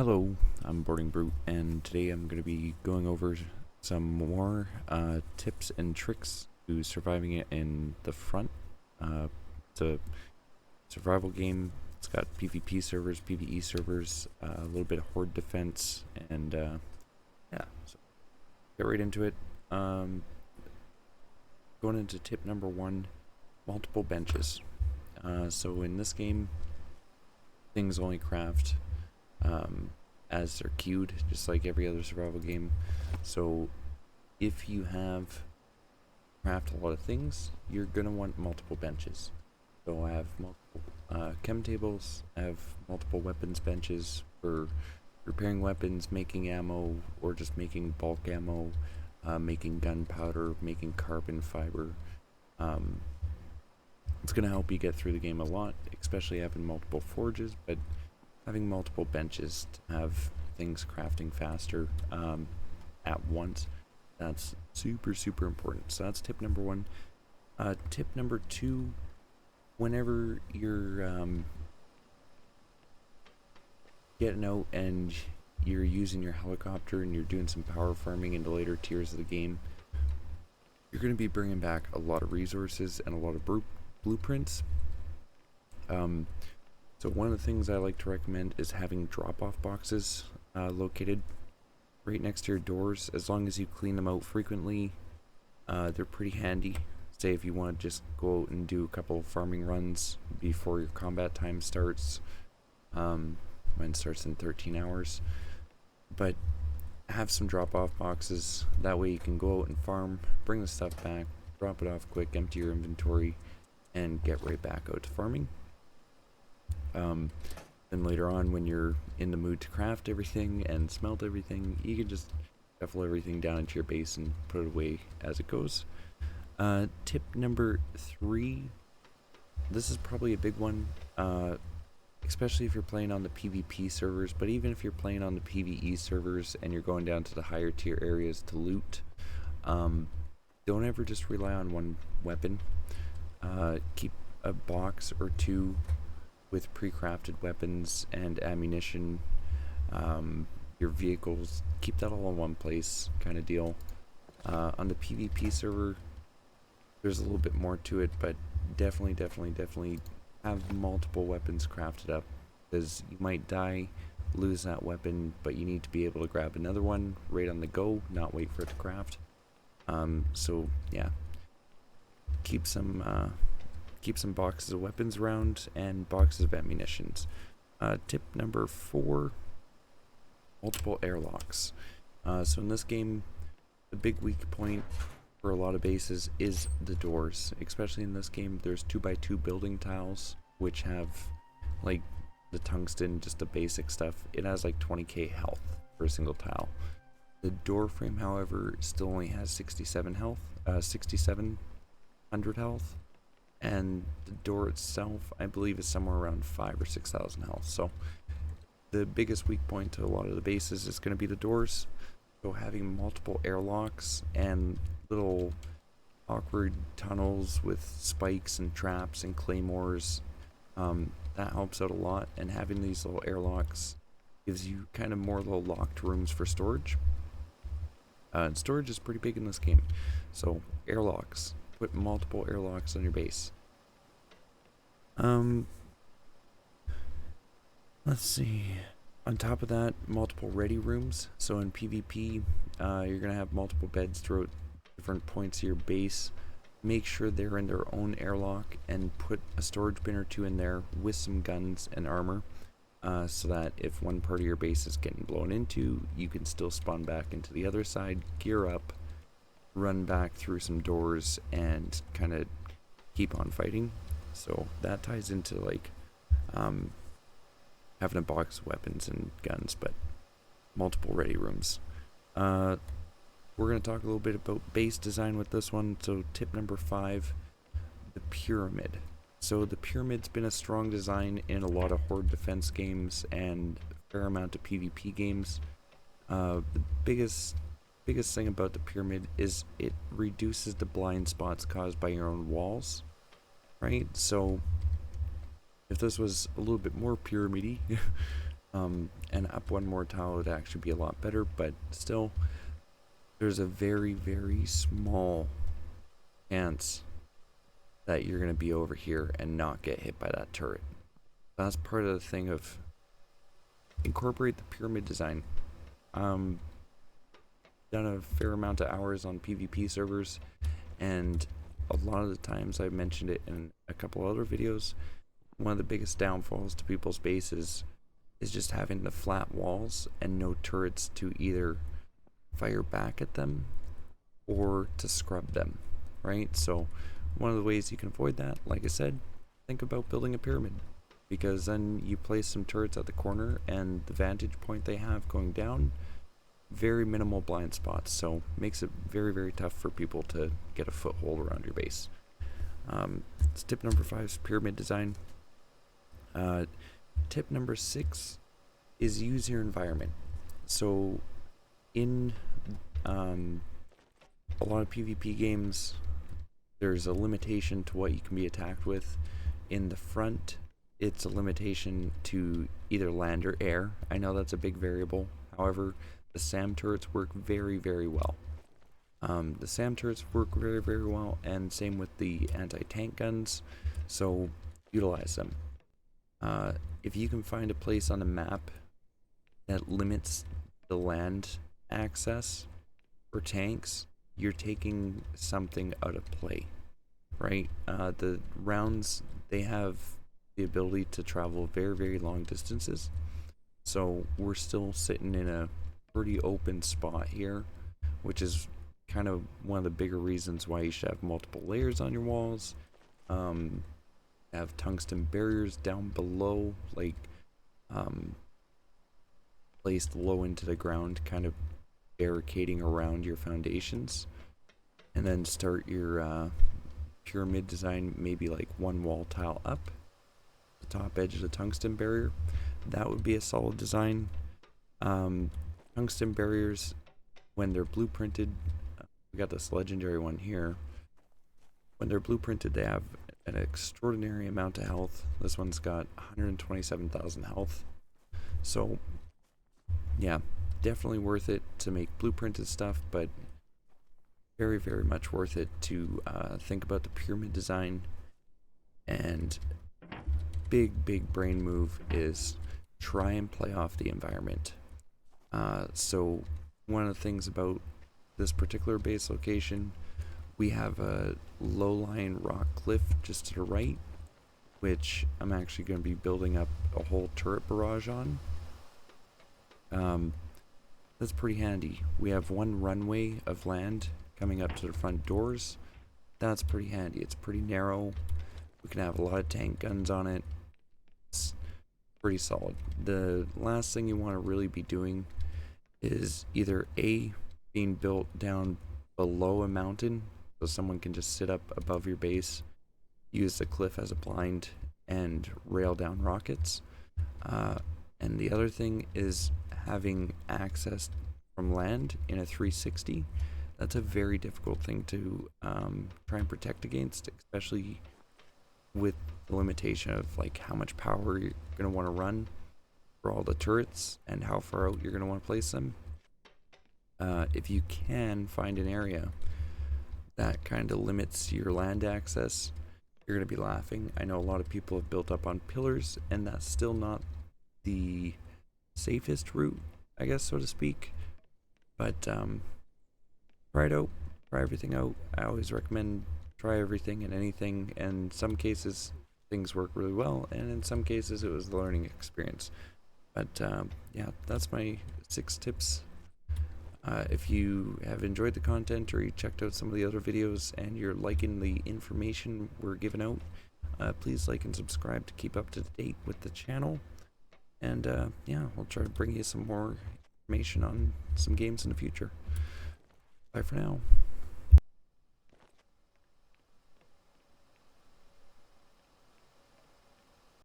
Hello, I'm Boarding Brute, and today I'm going to be going over some more tips and tricks to surviving it in the front. It's a survival game. It's got PvP servers, PvE servers, a little bit of horde defense, and yeah, so get right into it. Going into tip number one, multiple benches. So in this game, things only craft as they're queued, just like every other survival game. So if you have craft a lot of things, you're gonna want multiple benches. So I have multiple chem tables, I have multiple weapons benches for repairing weapons, making ammo, or just making bulk ammo, making gunpowder, making carbon fiber. It's gonna help you get through the game a lot, especially having multiple forges, but having multiple benches to have things crafting faster at once, that's super important. So that's tip number one. Tip number two, whenever you're getting out and you're using your helicopter and you're doing some power farming in the later tiers of the game, you're going to be bringing back a lot of resources and a lot of blueprints. So one of the things I like to recommend is having drop-off boxes located right next to your doors. As long as you clean them out frequently, they're pretty handy. Say if you want to just go out and do a couple of farming runs before your combat time starts, when it starts in 13 hours. But have some drop-off boxes. That way you can go out and farm, bring the stuff back, drop it off quick, empty your inventory, and get right back out to farming. Then later on, when you're in the mood to craft everything and smelt everything, you can just shuffle everything down into your base and put it away as it goes. Tip number three, this is probably a big one, especially if you're playing on the PvP servers, but even if you're playing on the PvE servers and you're going down to the higher tier areas to loot, don't ever just rely on one weapon. Keep a box or two with pre-crafted weapons and ammunition, your vehicles, keep that all in one place kind of deal. On the PvP server, there's a little bit more to it, but definitely have multiple weapons crafted up, because you might die, lose that weapon, but you need to be able to grab another one right on the go, not wait for it to craft. So yeah, keep some boxes of weapons around and boxes of ammunitions. Tip number four, multiple airlocks. So in this game, the big weak point for a lot of bases is the doors. Especially in this game, there's 2x2 building tiles, which have like the tungsten, just the basic stuff. It has like 20k health for a single tile. The door frame, however, still only has 67 health, 6,700 health. And the door itself, I believe, is somewhere around 5,000 or 6,000 health. So the biggest weak point to a lot of the bases is going to be the doors. So having multiple airlocks and little awkward tunnels with spikes and traps and claymores, that helps out a lot. And having these little airlocks gives you kind of more little locked rooms for storage. And storage is pretty big in this game. So airlocks. Put multiple airlocks on your base. Let's see. On top of that, multiple ready rooms. So in PvP, you're gonna have multiple beds throughout different points of your base. Make sure they're in their own airlock and put a storage bin or two in there with some guns and armor, so that if one part of your base is getting blown into, you can still spawn back into the other side, gear up, run back through some doors, and kind of keep on fighting. So that ties into like having a box of weapons and guns, but multiple ready rooms. We're going to talk a little bit about base design with this one. So tip number five, the pyramid. So the pyramid's been a strong design in a lot of horde defense games and a fair amount of PvP games. The biggest thing about the pyramid is it reduces the blind spots caused by your own walls, right? So if this was a little bit more pyramidy, And up one more tile would actually be a lot better, but still, there's a very, very small chance that you're going to be over here and not get hit by that turret. That's part of the thing of incorporate the pyramid design. Done a fair amount of hours on PvP servers, and a lot of the times I've mentioned it in a couple other videos, one of the biggest downfalls to people's bases is just having the flat walls and no turrets to either fire back at them or to scrub them, right? So one of the ways you can avoid that, like I said, think about building a pyramid, because then you place some turrets at the corner and the vantage point they have going down, very minimal blind spots, so makes it very, very tough for people to get a foothold around your base. It's tip number 5 is pyramid design. Tip number 6 is use your environment. So in a lot of PvP games, there's a limitation to what you can be attacked with. In the front, it's a limitation to either land or air. I know that's a big variable. However, the SAM turrets work very, very well. The SAM turrets work very, very well, and same with the anti-tank guns, so utilize them. If you can find a place on the map that limits the land access for tanks, you're taking something out of play, right? The rounds, they have the ability to travel very, very long distances, so we're still sitting in a pretty open spot here, which is kind of one of the bigger reasons why you should have multiple layers on your walls. Have tungsten barriers down below, like placed low into the ground, kind of barricading around your foundations, and then start your pyramid design maybe like one wall tile up the top edge of the tungsten barrier. That would be a solid design. Tungsten barriers, when they're blueprinted, we got this legendary one here. When they're blueprinted, they have an extraordinary amount of health. This one's got 127,000 health. So, yeah, definitely worth it to make blueprinted stuff, but very, very much worth it to think about the pyramid design. And big, big brain move is try and play off the environment. So one of the things about this particular base location, we have a low-lying rock cliff just to the right, which I'm actually going to be building up a whole turret barrage on. That's pretty handy. We have one runway of land coming up to the front doors. That's pretty handy. It's pretty narrow. We can have a lot of tank guns on it. It's pretty solid. The last thing you want to really be doing is either A, being built down below a mountain so someone can just sit up above your base, use the cliff as a blind, and rail down rockets. And the other thing is having access from land in a 360. That's a very difficult thing to try and protect against, especially with the limitation of like how much power you're going to want to run for all the turrets and how far out you're going to want to place them. If you can find an area that kind of limits your land access, you're going to be laughing. I know a lot of people have built up on pillars, and that's still not the safest route, I guess, so to speak. But try it out, try everything out. I always recommend try everything and anything, and in some cases things work really well, and in some cases it was a learning experience. But yeah, that's my 6 tips. If you have enjoyed the content or you checked out some of the other videos and you're liking the information we're giving out, please like and subscribe to keep up to date with the channel. And yeah, we'll try to bring you some more information on some games in the future. Bye for now.